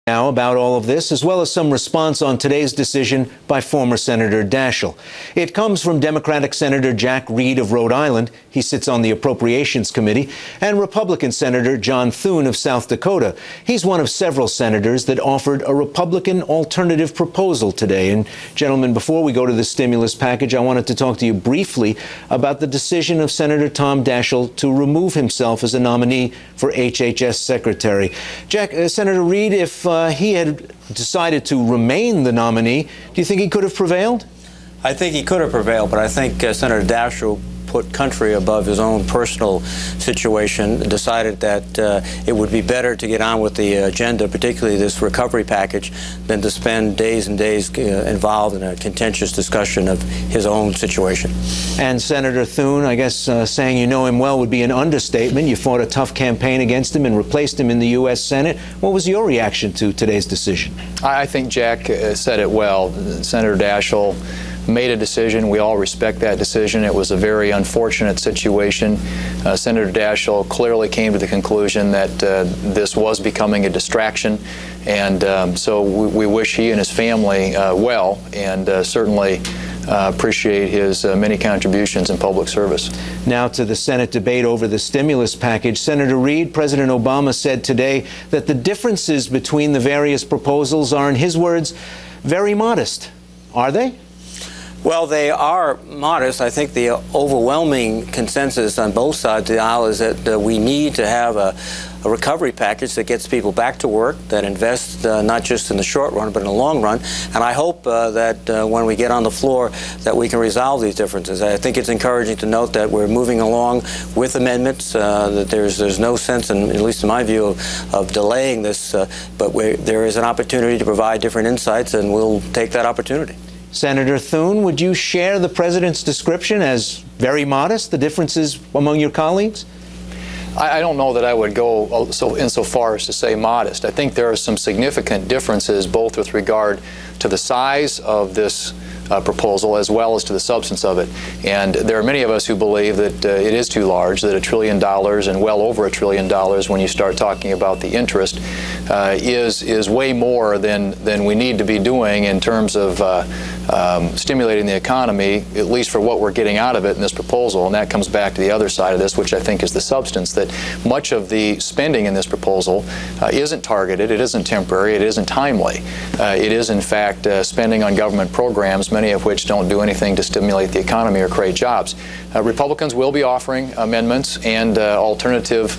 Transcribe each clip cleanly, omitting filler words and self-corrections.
Now about all of this, as well as some response on today's decision by former Senator Daschle. It comes from Democratic Senator Jack Reed of Rhode Island. He sits on the Appropriations Committee, and Republican Senator John Thune of South Dakota. He's one of several senators that offered a Republican alternative proposal today. And gentlemen, before we go to the stimulus package, I wanted to talk to you briefly about the decision of Senator Tom Daschle to remove himself as a nominee for HHS Secretary. Jack, Senator Reed, if he had decided to remain the nominee, do you think he could have prevailed? I think he could have prevailed, but I think Senator Daschle put country above his own personal situation, decided that it would be better to get on with the agenda, particularly this recovery package, than to spend days and days involved in a contentious discussion of his own situation. And Senator Thune, I guess saying you know him well would be an understatement. You fought a tough campaign against him and replaced him in the U.S. Senate. What was your reaction to today's decision? I think Jack said it well. Senator Daschle made a decision. We all respect that decision. It was a very unfortunate situation. Senator Daschle clearly came to the conclusion that this was becoming a distraction, and so we wish he and his family well, and certainly appreciate his many contributions in public service. Now to the Senate debate over the stimulus package. Senator Reed, President Obama said today that the differences between the various proposals are, in his words, very modest. Are they? Well, they are modest. I think the overwhelming consensus on both sides of the aisle is that we need to have a recovery package that gets people back to work, that invests not just in the short run, but in the long run. And I hope that when we get on the floor that we can resolve these differences. I think it's encouraging to note that we're moving along with amendments, that there's no sense, at least in my view, of delaying this, but there is an opportunity to provide different insights, and we'll take that opportunity. Senator Thune, would you share the president's description as very modest, the differences among your colleagues? I don't know that I would go insofar as to say modest. I think there are some significant differences, both with regard to the size of this proposal as well as to the substance of it. And there are many of us who believe that it is too large, that $1 trillion and well over $1 trillion when you start talking about the interest is way more than we need to be doing in terms of stimulating the economy, at least for what we're getting out of it in this proposal. And that comes back to the other side of this, which I think is the substance, that much of the spending in this proposal isn't targeted, it isn't temporary, it isn't timely. It is, in fact, spending on government programs, many of which don't do anything to stimulate the economy or create jobs. Republicans will be offering amendments and alternatives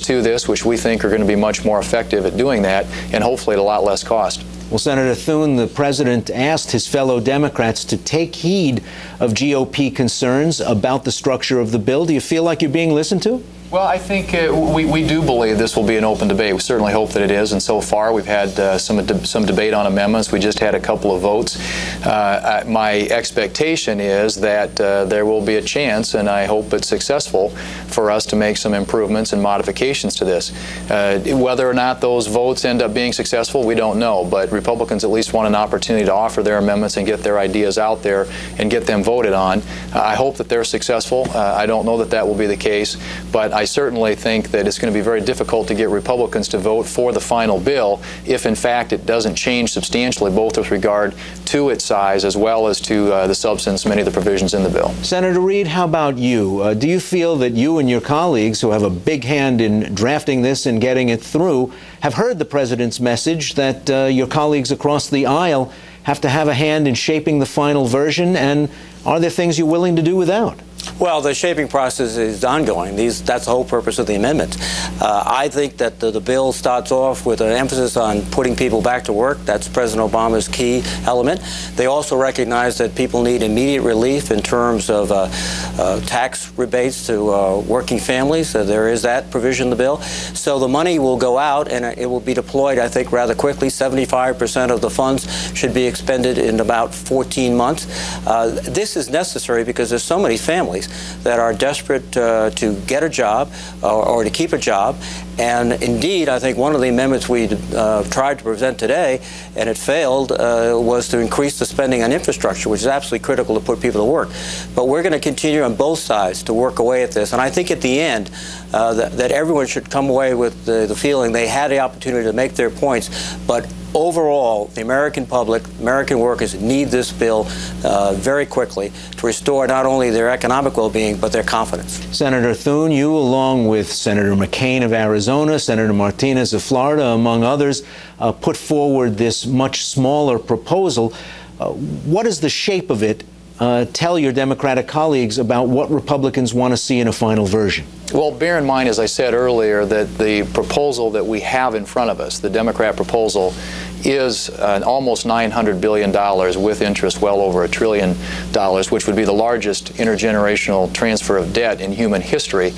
to this, which we think are going to be much more effective at doing that, and hopefully at a lot less cost. Well, Senator Thune, the president asked his fellow Democrats to take heed of GOP concerns about the structure of the bill. Do you feel like you're being listened to? Well, I think we do believe this will be an open debate. We certainly hope that it is, and so far we've had some debate on amendments. We just had a couple of votes. My expectation is that there will be a chance, and I hope it's successful, for us to make some improvements and modifications to this. Whether or not those votes end up being successful, we don't know, but Republicans at least want an opportunity to offer their amendments and get their ideas out there and get them voted on. I hope that they're successful. I don't know that that will be the case, but I certainly think that it's going to be very difficult to get Republicans to vote for the final bill if, in fact, it doesn't change substantially, both with regard to its size as well as to the substance, many of the provisions in the bill. Senator Reed, how about you? Do you feel that you and your colleagues, who have a big hand in drafting this and getting it through, have heard the president's message that your colleagues across the aisle have to have a hand in shaping the final version, and are there things you're willing to do without? Well, the shaping process is ongoing. That's the whole purpose of the amendment. I think that the bill starts off with an emphasis on putting people back to work. That's President Obama's key element. They also recognize that people need immediate relief in terms of tax rebates to working families. There is that provision in the bill. So the money will go out, and it will be deployed, I think, rather quickly. 75% of the funds should be expended in about 14 months. This is necessary because there's so many families that are desperate to get a job or to keep a job, And indeed, I think one of the amendments we tried to present today, and it failed, was to increase the spending on infrastructure, which is absolutely critical to put people to work. But we're going to continue on both sides to work away at this. And I think at the end that everyone should come away with the feeling they had the opportunity to make their points. But overall, the American public, American workers need this bill very quickly to restore not only their economic well-being, but their confidence. Senator Thune, you, along with Senator McCain of Arizona, Senator Martinez of Florida, among others, put forward this much smaller proposal. What is the shape of it? Tell your Democratic colleagues about what Republicans want to see in a final version. Well, bear in mind, as I said earlier, that the proposal that we have in front of us, the Democrat proposal, is almost $900 billion with interest well over $1 trillion, which would be the largest intergenerational transfer of debt in human history.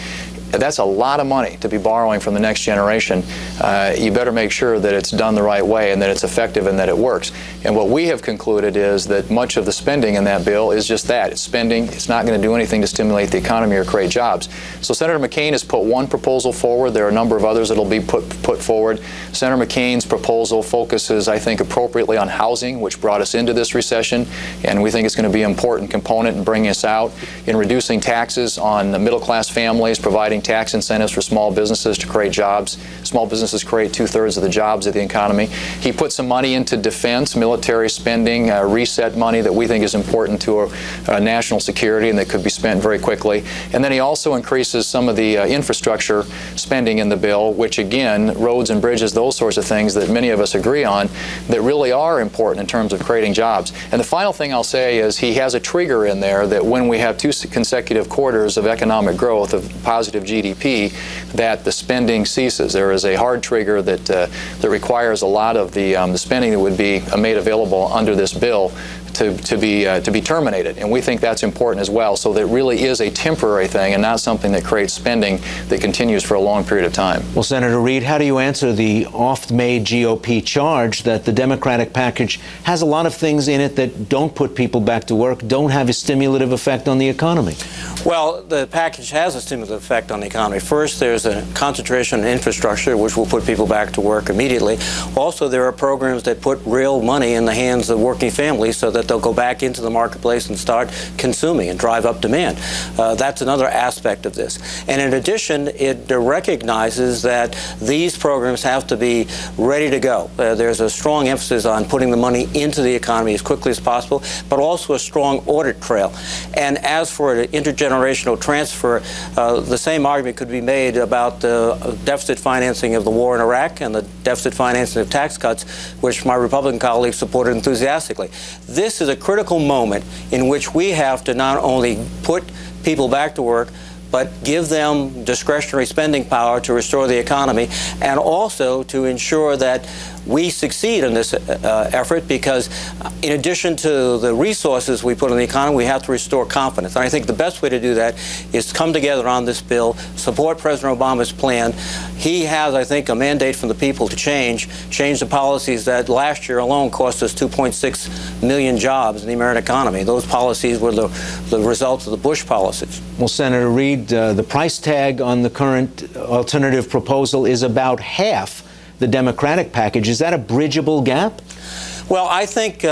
That's a lot of money to be borrowing from the next generation. You better make sure that it's done the right way and that it's effective and that it works. And what we have concluded is that much of the spending in that bill is just that. It's spending. It's not going to do anything to stimulate the economy or create jobs. So Senator McCain has put one proposal forward. There are a number of others that will be put forward. Senator McCain's proposal focuses, I think, appropriately on housing, which brought us into this recession, and we think it's going to be an important component in bringing us out, in reducing taxes on middle-class families, providing tax incentives for small businesses to create jobs. Small businesses create 2/3 of the jobs of the economy. He put some money into defense, military spending, reset money that we think is important to national security and that could be spent very quickly. And then he also increases some of the infrastructure spending in the bill, which again, roads and bridges, those sorts of things that many of us agree on, that really are important in terms of creating jobs. And the final thing I'll say is he has a trigger in there that when we have 2 consecutive quarters of economic growth, of positive GDP, that the spending ceases. There is a hard trigger that requires a lot of the spending that would be made available under this bill to be terminated, and we think that's important as well. So that really is a temporary thing and not something that creates spending that continues for a long period of time. Well, Senator Reid, how do you answer the oft-made GOP charge that the Democratic package has a lot of things in it that don't put people back to work, don't have a stimulative effect on the economy? Well, the package has a stimulative effect on the economy. First, there's a concentration on infrastructure, which will put people back to work immediately. Also, there are programs that put real money in the hands of working families so that they'll go back into the marketplace and start consuming and drive up demand. That's another aspect of this. And in addition, it recognizes that these programs have to be ready to go. There's a strong emphasis on putting the money into the economy as quickly as possible, but also a strong audit trail. And as for an intergenerational transfer, the same argument could be made about the deficit financing of the war in Iraq and the deficit financing of tax cuts, which my Republican colleagues supported enthusiastically. This is a critical moment in which we have to not only put people back to work, but give them discretionary spending power to restore the economy, and also to ensure that we succeed in this effort, because in addition to the resources we put in the economy, we have to restore confidence. And I think the best way to do that is to come together on this bill, support President Obama's plan. He has, I think, a mandate from the people to change the policies that last year alone cost us 2.6 million jobs in the American economy. Those policies were the result of the Bush policies. Well, Senator Reid, the price tag on the current alternative proposal is about half the Democratic package. Is that a bridgeable gap? Well, I think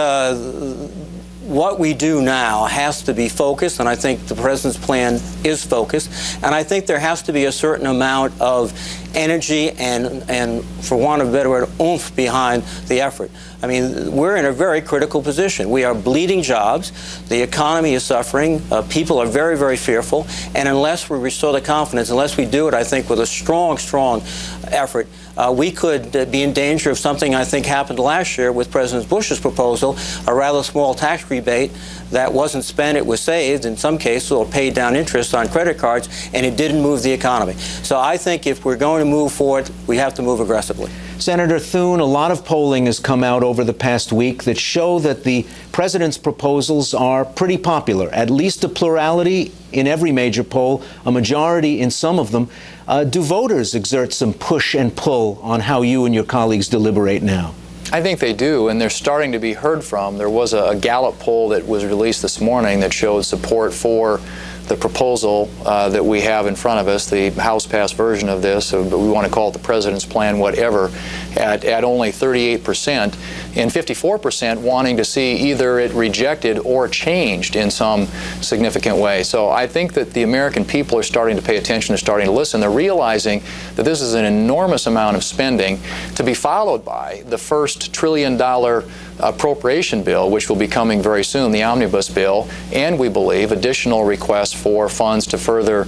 what we do now has to be focused, and I think the President's plan is focused, and I think there has to be a certain amount of energy and for want of a better word, oomph behind the effort. I mean, we're in a very critical position. We are bleeding jobs. The economy is suffering. People are very, very fearful. And unless we restore the confidence, unless we do it, I think, with a strong, strong effort, we could be in danger of something I think happened last year with President Bush's proposal, a rather small tax rebate that wasn't spent, it was saved in some cases, or paid down interest on credit cards, and it didn't move the economy. So I think if we're going to move forward, we have to move aggressively. Senator Thune, a lot of polling has come out over the past week that show that the President's proposals are pretty popular, at least a plurality in every major poll, a majority in some of them. Do voters exert some push and pull on how you and your colleagues deliberate now? I think they do, and they're starting to be heard from. There was a Gallup poll that was released this morning that showed support for the proposal that we have in front of us, the House-passed version of this, but we want to call it the President's Plan, whatever, at only 38%, and 54% wanting to see either it rejected or changed in some significant way. So I think that the American people are starting to pay attention, they're starting to listen, they're realizing that this is an enormous amount of spending to be followed by the first $1 trillion appropriation bill, which will be coming very soon, the omnibus bill, and we believe additional requests for funds to further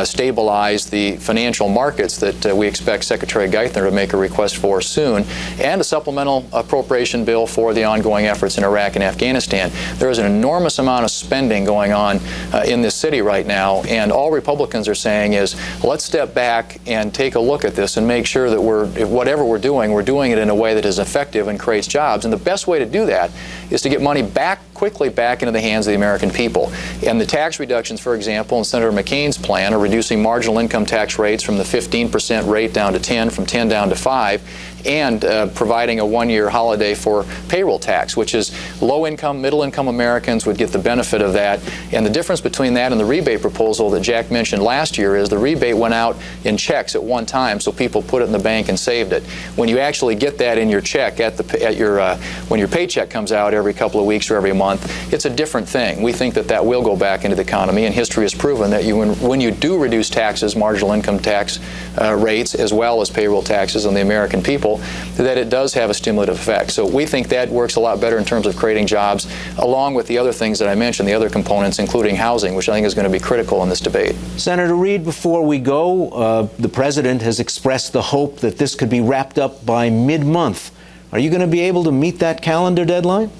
stabilize the financial markets that we expect Secretary Geithner to make a request for soon, and a supplemental appropriation bill for the ongoing efforts in Iraq and Afghanistan. There is an enormous amount of spending going on in this city right now, and all Republicans are saying is, let's step back and take a look at this and make sure that whatever we're doing it in a way that is effective and creates jobs. And the best way to do that is to get money quickly back into the hands of the American people. And the tax reductions, for example, in Senator McCain's plan are reducing marginal income tax rates from the 15% rate down to 10, from 10 down to 5, and providing a one-year holiday for payroll tax, which is low-income, middle-income Americans would get the benefit of that. And the difference between that and the rebate proposal that Jack mentioned last year is the rebate went out in checks at one time, so people put it in the bank and saved it. When you actually get that in your check when your paycheck comes out every couple of weeks or every month, it's a different thing. We think that will go back into the economy, and history has proven that when you do reduce taxes, marginal income tax rates, as well as payroll taxes on the American people, that it does have a stimulative effect. So we think that works a lot better in terms of creating jobs, along with the other things that I mentioned, the other components, including housing, which I think is going to be critical in this debate. Senator Reid, before we go, the President has expressed the hope that this could be wrapped up by mid-month. Are you going to be able to meet that calendar deadline?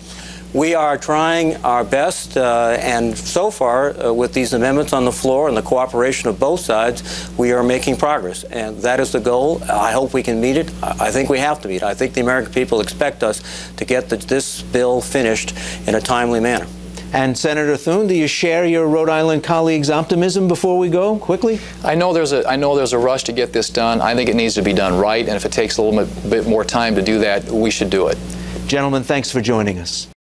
We are trying our best, and so far, with these amendments on the floor and the cooperation of both sides, we are making progress. And that is the goal. I hope we can meet it. I think we have to meet it. I think the American people expect us to get this bill finished in a timely manner. And Senator Thune, do you share your Rhode Island colleagues' optimism before we go, quickly? I know there's a rush to get this done. I think it needs to be done right, and if it takes a little bit more time to do that, we should do it. Gentlemen, thanks for joining us.